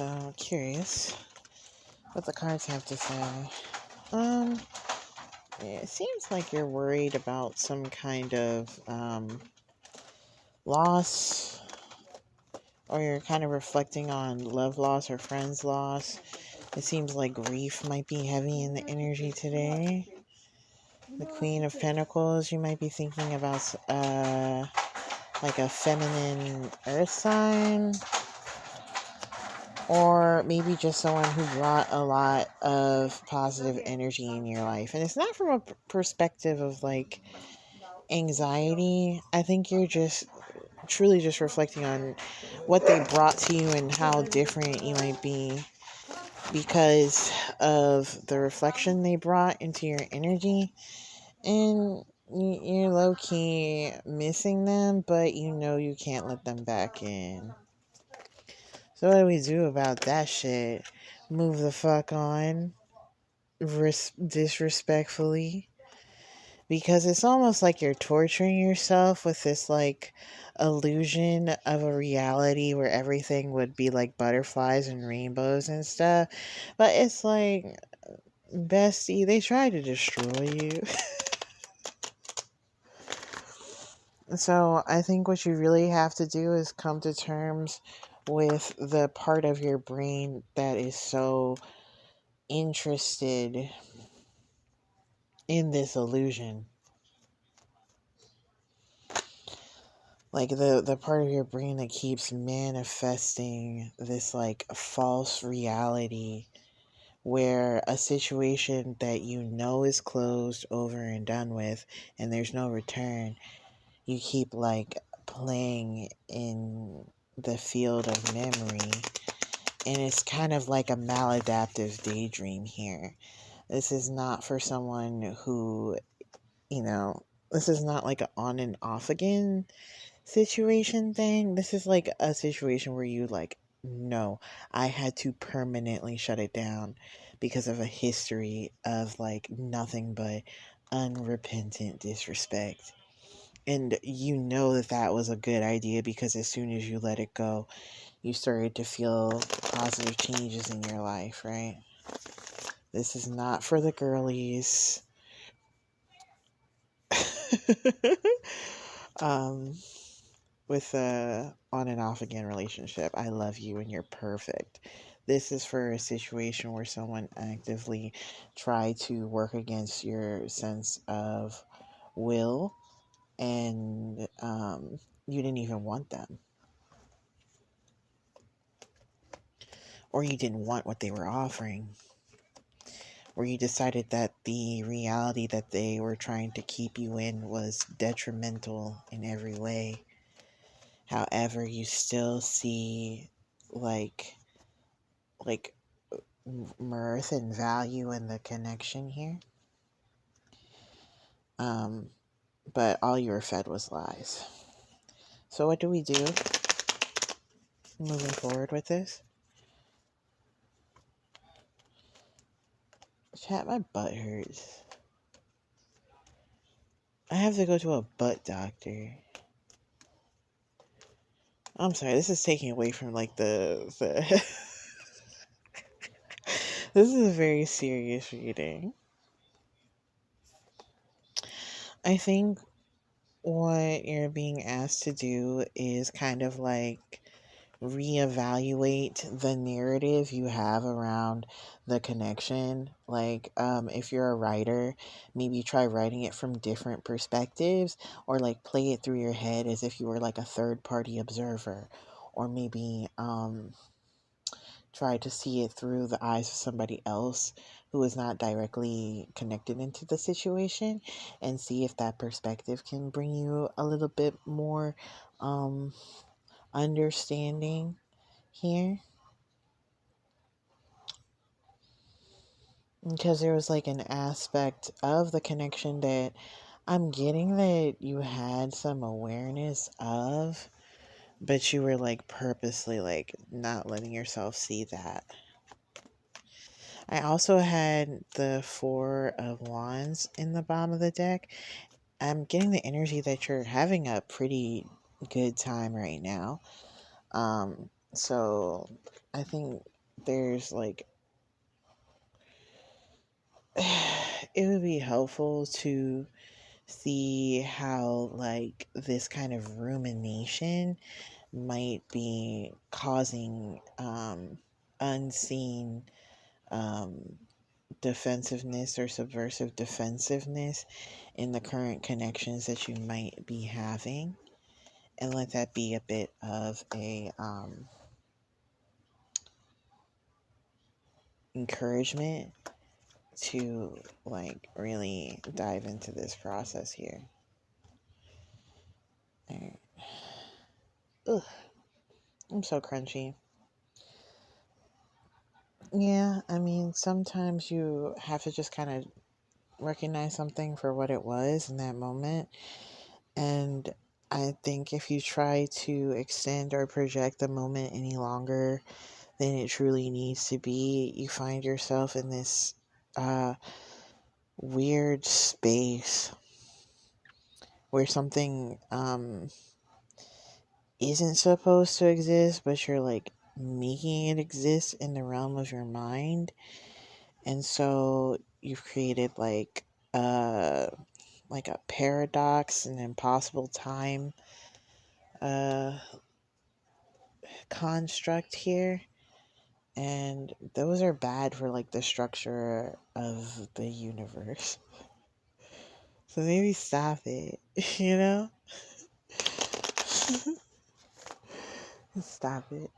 So curious what the cards have to say. Um, it seems like you're worried about some kind of loss, or you're kind of reflecting on love loss or friends loss. It seems like grief might be heavy in the energy today. The Queen of Pentacles, you might be thinking about like a feminine earth sign, or maybe just someone who brought a lot of positive energy in your life. And it's not from a perspective of like anxiety. I think you're just truly just reflecting on what they brought to you and how different you might be because of the reflection they brought into your energy. And you're low key missing them, but you know you can't let them back in. So what do we do about that shit? Move the fuck on, disrespectfully, because it's almost like you're torturing yourself with this like illusion of a reality where everything would be like butterflies and rainbows and stuff. But it's like, bestie, they tried to destroy you. So I think what you really have to do is come to terms with the part of your brain that is so interested in this illusion. Like the part of your brain that keeps manifesting this like false reality where a situation that you know is closed, over and done with, and there's no return, you keep like playing in the field of memory. And it's kind of like a maladaptive daydream here. This is not for someone who, you know, this is not like an on and off again situation thing. This is like a situation where you like, no, I had to permanently shut it down because of a history of like nothing but unrepentant disrespect. And you know that that was a good idea because as soon as you let it go, you started to feel positive changes in your life, right? This is not for the girlies. um, with a on and off again relationship, I love you and you're perfect. This is for a situation where someone actively tried to work against your sense of will, and you didn't even want them, or you didn't want what they were offering, or you decided that the reality that they were trying to keep you in was detrimental in every way. However, you still see like like mirth and value in the connection here. Um, but all you were fed was lies. So what do we do moving forward with this? Chat, my butt hurts. I have to go to a butt doctor. I'm sorry, this is taking away from like the this is a very serious reading. I think what you're being asked to do is kind of like reevaluate the narrative you have around the connection. Like, if you're a writer, maybe try writing it from different perspectives, or like play it through your head as if you were like a third party observer, or maybe try to see it through the eyes of somebody else who is not directly connected into the situation, and see if that perspective can bring you a little bit more um, understanding here. Because there was like an aspect of the connection that I'm getting that you had some awareness of, but you were like purposely like not letting yourself see that. I also had the Four of Wands in the bottom of the deck. I'm getting the energy that you're having a pretty good time right now. So I think there's like, it would be helpful to see how like this kind of rumination might be causing unseen um, defensiveness or subversive defensiveness in the current connections that you might be having, and let that be a bit of a encouragement to like really dive into this process here. Alright. Ugh, I'm so crunchy. Yeah, I mean, sometimes you have to just kind of recognize something for what it was in that moment. And I think if you try to extend or project the moment any longer than it truly needs to be, you find yourself in this uh, weird space where something isn't supposed to exist, but you're like making it exist in the realm of your mind. And so you've created uh like a paradox, an impossible time uh construct here. And those are bad for like the structure of the universe. So maybe stop it, you know? Stop it.